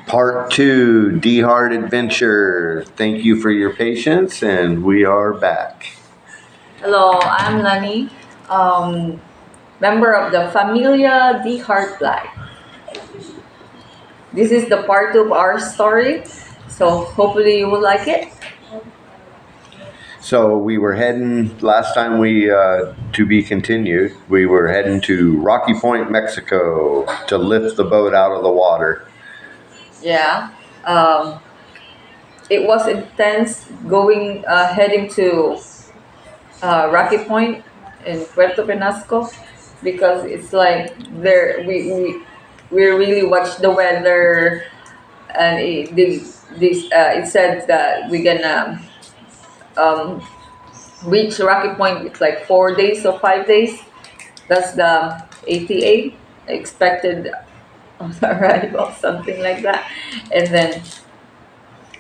Part 2, D-Hard Adventure. Thank you for your patience, and we are back. Hello, I'm Lani, member of the Familia D Heart Black. This is the part of our story, so hopefully you will like it. So we were heading, last time to be continued, we were heading to Rocky Point, Mexico to lift the boat out of the water. Yeah, it was intense heading to Rocky Point in Puerto Penasco because it's like we really watch the weather and it said that we're gonna um, reach Rocky Point with like 4 days or 5 days. That's the ATA expected arrival, something like that. And then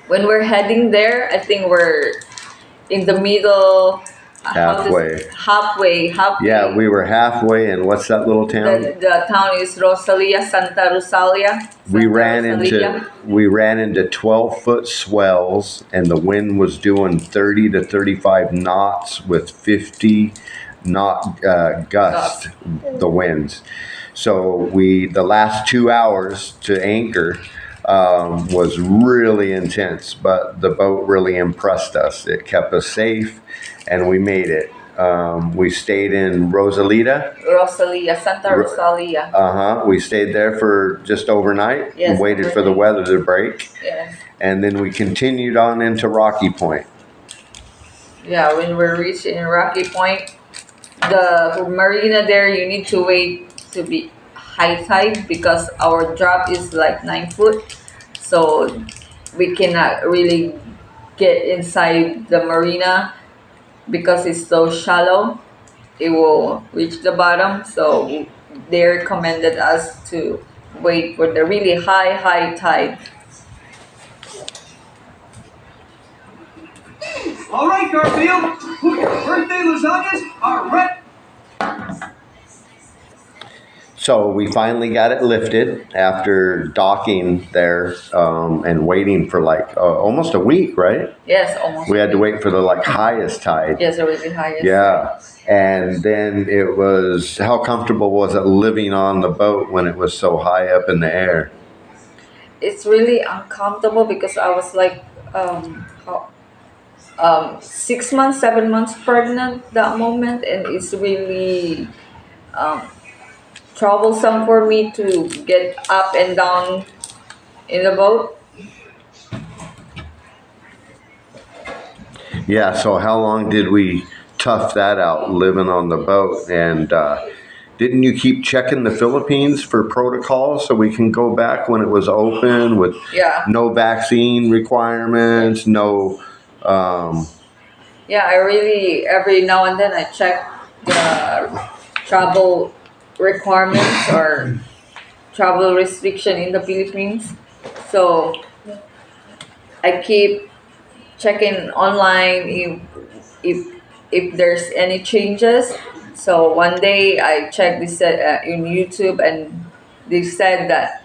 when we're heading there, I think we're in the middle. Halfway. Yeah, we were halfway, and what's that little town? The town is Rosalia, Santa Rosalia. We ran into 12-foot swells, and the wind was doing 30 to 35 knots with 50 knot gust. The winds. So the last 2 hours to anchor was really intense, but the boat really impressed us. It kept us safe, and we made it. We stayed in Rosalia, Santa Rosalia. We stayed there for just overnight. Yes, and waited for the weather to break. Yes. And then we continued on into Rocky Point. Yeah, when we're reaching Rocky Point, the marina there, you need to wait to be high tide because our drop is like 9 foot. So we cannot really get inside the marina because it's so shallow. It will reach the bottom. So they recommended us to wait for the really high tide. All right, Garfield. Birthday lasagnas are ready. So we finally got it lifted after docking there and waiting for like almost a week, right? Yes, almost. We had to wait for the highest tide. Yes, the really highest. Yeah. And then it was, how comfortable was it living on the boat when it was so high up in the air? It's really uncomfortable because I was like 6 months, 7 months pregnant that moment, and it's really troublesome for me to get up and down in the boat. Yeah, so how long did we tough that out living on the boat? And didn't you keep checking the Philippines for protocols so we can go back when it was open with no vaccine requirements, no... Yeah, I really, every now and then I check the travel requirements or travel restriction in the Philippines. So I keep checking online if there's any changes. So one day I checked this in YouTube, and they said that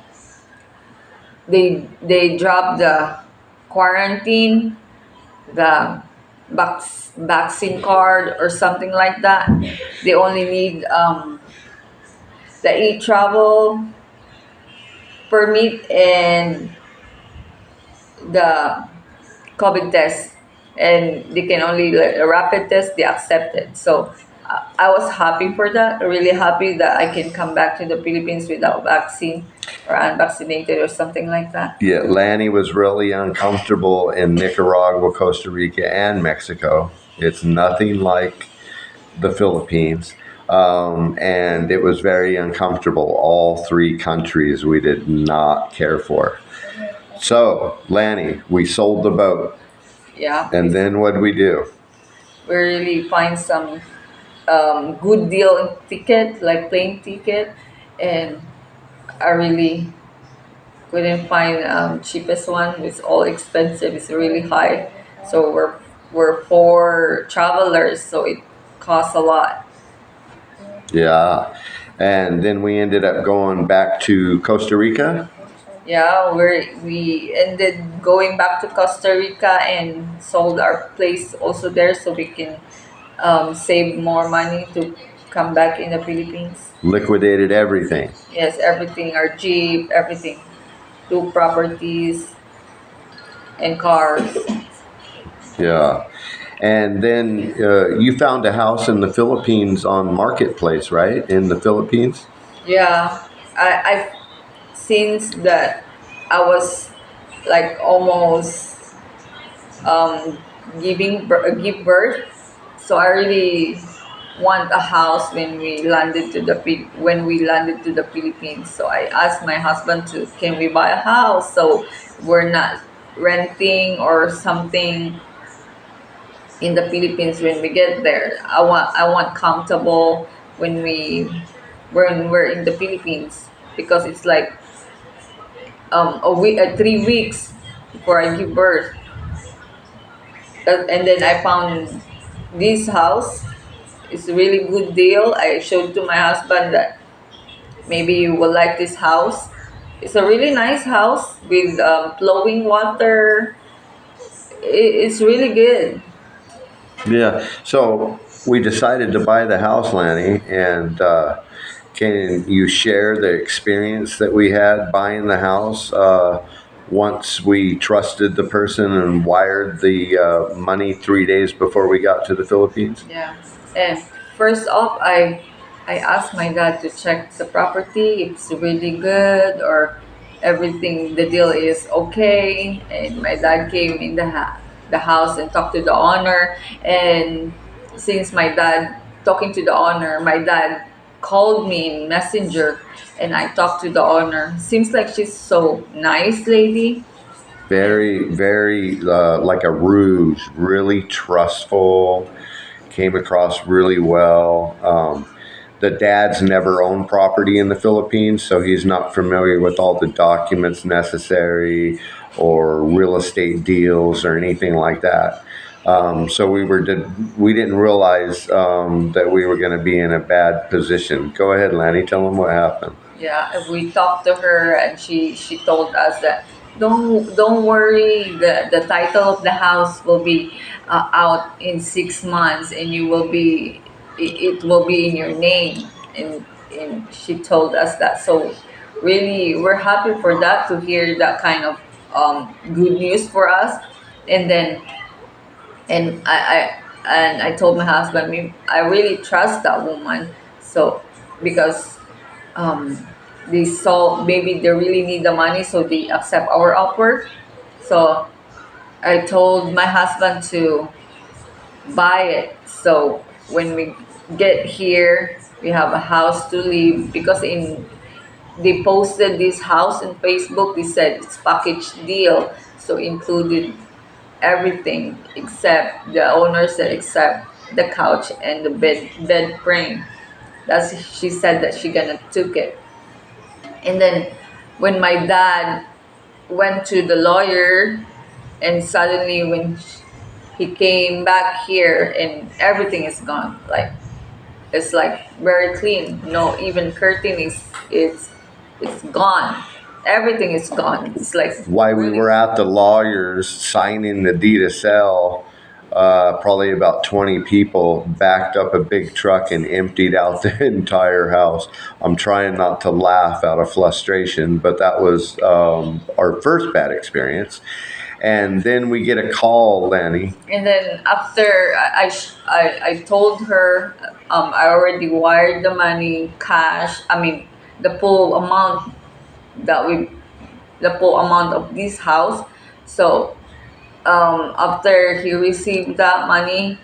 they dropped the quarantine, the vaccine card or something like that. They only need the e-travel permit and the COVID test, and they can only a rapid test. They accept it. So I was happy for that. Really happy that I can come back to the Philippines without vaccine or unvaccinated or something like that. Yeah, Lanny was really uncomfortable in Nicaragua, Costa Rica, and Mexico. It's nothing like the Philippines. And it was very uncomfortable. All three countries we did not care for. So, Lanny, we sold the boat. Yeah. And then what did we do? We really find some good deal in ticket, like plane ticket, and I really couldn't find cheapest one. It's all expensive. It's really high. So we're 4 travelers, so it costs a lot. Yeah. And then we ended up going back to Costa Rica. Yeah, we ended going back to Costa Rica and sold our place also there so we can save more money to come back in the Philippines. Liquidated everything. Yes, everything, our Jeep, everything, two properties and cars. Yeah. And then you found a house in the Philippines on Marketplace, right? In the Philippines? Yeah, I since that I was like almost um, give birth, so I really want a house when we landed to the Philippines. So I asked my husband to can we buy a house so we're not renting or something in the Philippines when we get there. I want comfortable when we're in the Philippines because it's like a week 3 weeks before I give birth. And then I found this house. It's a really good deal. I showed to my husband that maybe you will like this house. It's a really nice house with flowing water. It's really good. Yeah. So we decided to buy the house, Lanny, and can you share the experience that we had buying the house once we trusted the person and wired the money 3 days before we got to the Philippines? Yeah. And first off, I asked my dad to check the property if it's really good or everything. The deal is okay. And my dad came in the house and talked to the owner. And since my dad talking to the owner, my dad called me in Messenger, and I talked to the owner. Seems like she's so nice lady. And Very, very like a ruse, really trustful, came across really well. The dad's never owned property in the Philippines, so he's not familiar with all the documents necessary or real estate deals or anything like that. So we didn't realize that we were going to be in a bad position. Go ahead, Lanny. Tell them what happened. yeah, we talked to her, and she told us that don't worry, the title of the house will be out in 6 months, and it will be in your name. And she told us that. So really, we're happy for that, to hear that kind of good news for us. And then I told my husband, I really trust that woman. So because um, they saw maybe they really need the money, so they accept our offer. So I told my husband to buy it. So when we get here, we have a house to live because in they posted this house in Facebook. They said it's package deal, so included everything except the owner said except the couch and the bed frame. That's she said that she gonna took it. And then when my dad went to the lawyer, and suddenly when he came back here and everything is gone, like it's like very clean. No, even curtain is it's gone. Everything is gone. It's like While we really were at the lawyers signing the deed of sale, probably about 20 people backed up a big truck and emptied out the entire house. I'm trying not to laugh out of frustration, but that was our first bad experience. And then we get a call, Lanny. And then after I told her I already wired the money cash. I mean the full amount that we the full amount of this house. So after he received that money,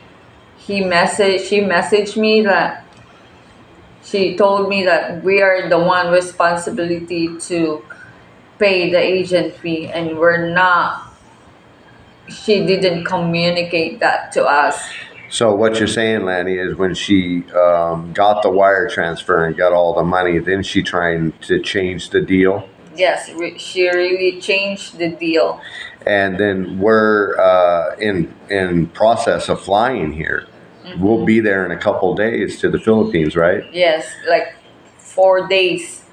she messaged me that she told me that we are the one responsibility to pay the agent fee, and we're not. She didn't communicate that to us. So what you're saying, Lanny, is when she got the wire transfer and got all the money, then she trying to change the deal. Yes, she really changed the deal. And then we're in process of flying here. We'll be there in a couple days to the Philippines, right? Yes, like 4 days.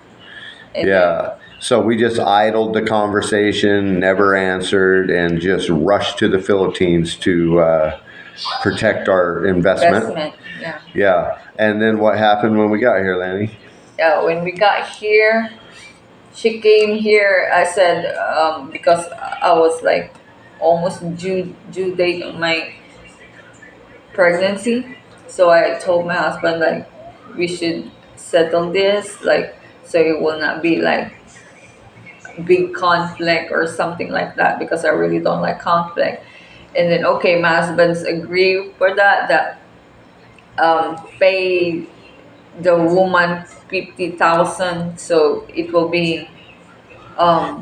And then Yeah. So we just idled the conversation, never answered, and just rushed to the Philippines to protect our investment. Investment. Yeah. Yeah. And then what happened when we got here, Lanny? Yeah. When we got here, she came here. I said because I was like almost due date on my pregnancy, so I told my husband like we should settle this like so it will not be like big conflict or something like that because I really don't like conflict. And then okay, my husband's agree for that pay the woman 50,000, so it will be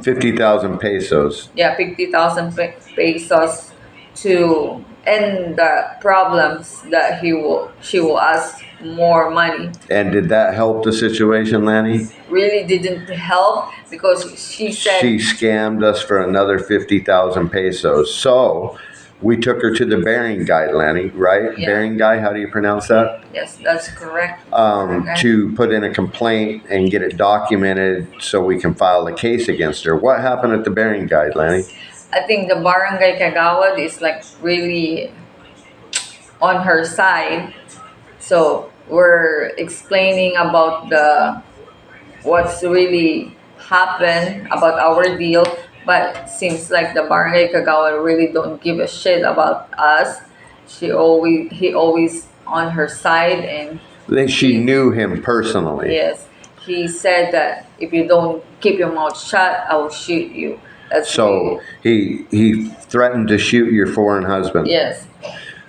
50,000 pesos. yeah 50,000 pesos to end the problems that she will ask more money. And did that help the situation, Lanny? Really didn't help because she said She scammed us for another 50,000 pesos. So we took her to the Bering Guide, Lanny, right? Yeah. Bering Guide, how do you pronounce that? yes, that's correct. Okay. To put in a complaint and get it documented so we can file a case against her. What happened at the Bering Guide, Lanny? I think the barangay Kagawad is like really on her side. So we're explaining about the what's really happened about our deal, but seems like the barangay Kagawad really don't give a shit about us. He always on her side, and She knew him personally. yes, he said that if you don't keep your mouth shut, I will shoot you. That's So he threatened to shoot your foreign husband. yes.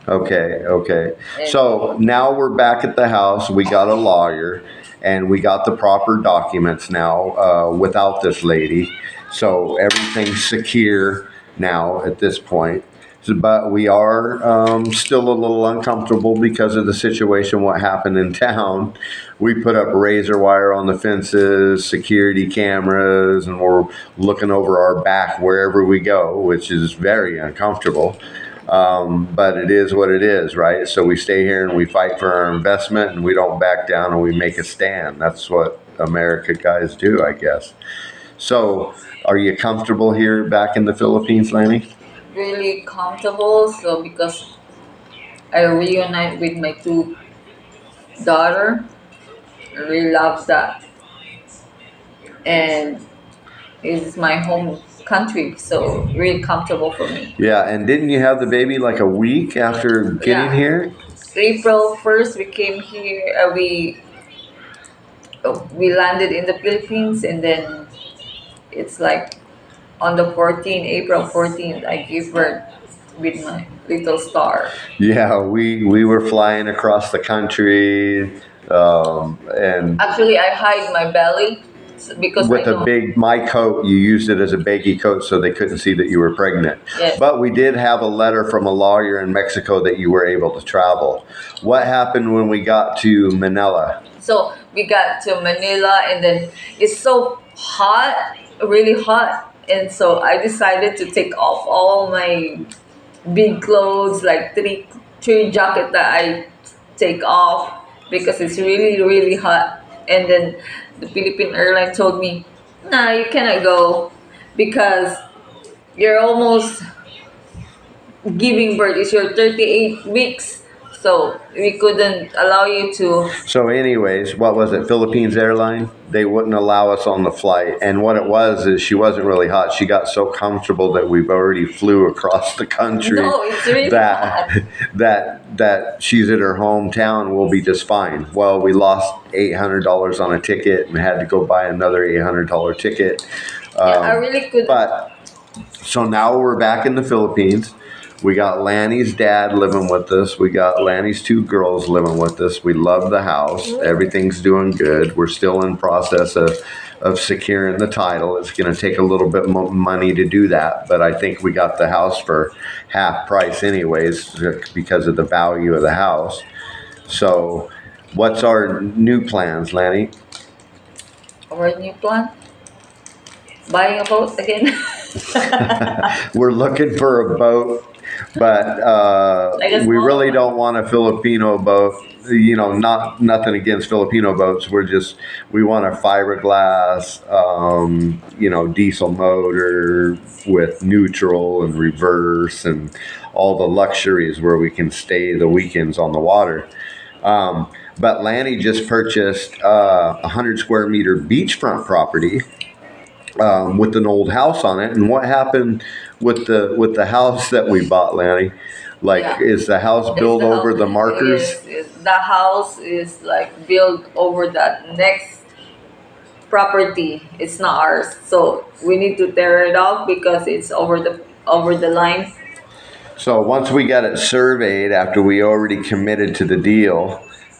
Okay. So now we're back at the house. We got a lawyer, and we got the proper documents now without this lady. So everything's secure now at this point. But we are still a little uncomfortable because of the situation, what happened in town. We put up razor wire on the fences, security cameras, and we're looking over our back wherever we go, which is very uncomfortable. But it is what it is, right? So we stay here and we fight for our investment, and we don't back down, and we make a stand. That's what America guys do, I guess. So are you comfortable here back in the Philippines, Lanny? Really comfortable. So because I reunite with my two daughter, I really love that, and it's my home country, so really comfortable for me. Yeah, and didn't you have the baby like a week after getting Yeah. here? April 1st, we came here. We landed in the Philippines, and then it's like on the 14th, April 14th, I gave birth with my little star. Yeah, we were flying across the country, and Actually, I hide my belly because with I a know. my coat, you used it as a baggy coat so they couldn't see that you were pregnant. Yes. But we did have a letter from a lawyer in Mexico that you were able to travel. What happened when we got to Manila? So we got to Manila, and then it's so hot, really hot, and so I decided to take off all my big clothes, like three jacket that I take off because it's really hot. And then the Philippine airline told me, "Nah, you cannot go because you're almost giving birth. It's your 38 weeks, so we couldn't allow you to." So anyways, what was it? Philippines Airline? They wouldn't allow us on the flight. And what it was is she wasn't really hot. She got so comfortable that we've already flew across the country. No, it's really hot. that she's at her hometown will be just fine. Well, we lost $800 on a ticket and had to go buy another $800 ticket. I really couldn't. But so now we're back in the Philippines. We got Lanny's dad living with us. We got Lanny's two girls living with us. We love the house. Everything's doing good. We're still in process of securing the title. It's going to take a little bit more money to do that, but I think we got the house for half price anyways because of the value of the house. So what's our new plans, Lanny? Our new plan. buying a boat again. We're looking for a boat, but Like a we small really one. don't want a Filipino boat. Nothing against Filipino boats. We want a fiberglass, diesel motor with neutral and reverse and all the luxuries where we can stay the weekends on the water. But Lanny just purchased a 100 square meter beachfront property with an old house on it. And what happened with the house that we bought, Lanny? Like, Yeah. is the house built It's the over house- the markers? the house is like built over that next property. It's not ours, so we need to tear it off because it's over the line. So once we got it surveyed, after we already committed to the deal,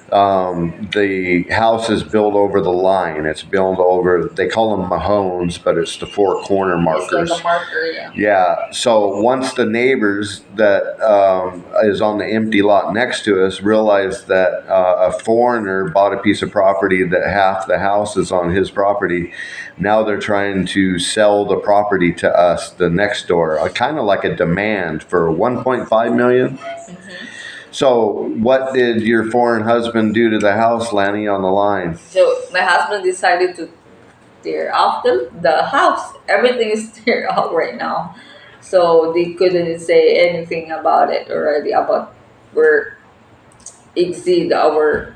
the house is built over the line. It's built over, they call them Mahones, but it's the four corner markers. It's like a marker, yeah. Yeah. So once the neighbors that is on the empty lot next to us realized that a foreigner bought a piece of property that half the house is on his property, now they're trying to sell the property to us, the next door, kind of like a demand for 1.5 million. So what did your foreign husband do to the house, Lanny, on the line? So my husband decided to tear off the house. Everything is tear off right now. So they couldn't say anything about it already about where exceed our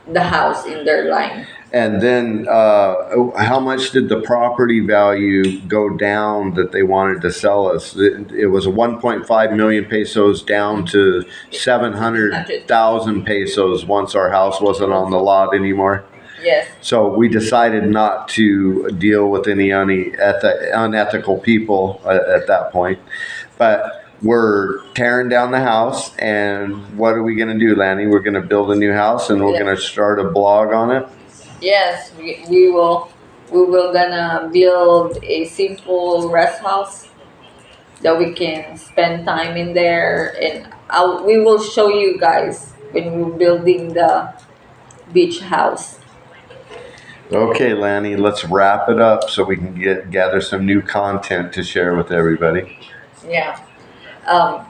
the house in their line. And then how much did the property value go down that they wanted to sell us? It was 1.5 million pesos down to 700,000 pesos once our house wasn't on the lot anymore. Yes. So we decided not to deal with any unethical people at that point. But we're tearing down the house, and what are we going to do, Lanny? We're going to build a new house, and we're Yeah. going to start a blog on it. Yes, we will gonna build a simple rest house that we can spend time in there, and we will show you guys when we're building the beach house. Okay, Lanny, let's wrap it up so we can gather some new content to share with everybody. Yeah.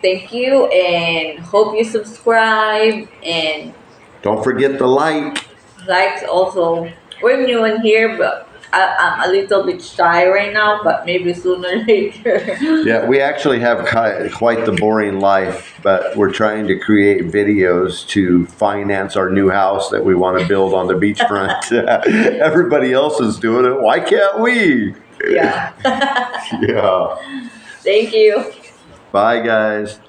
Thank you, and hope you subscribe and Don't forget the like. likes also. We're new in here, but I'm a little bit shy right now, but maybe sooner or later. Yeah, we actually have quite the boring life, but we're trying to create videos to finance our new house that we want to build on the beachfront. Everybody else is doing it. Why can't we? Yeah. Yeah. Thank you. Bye, guys.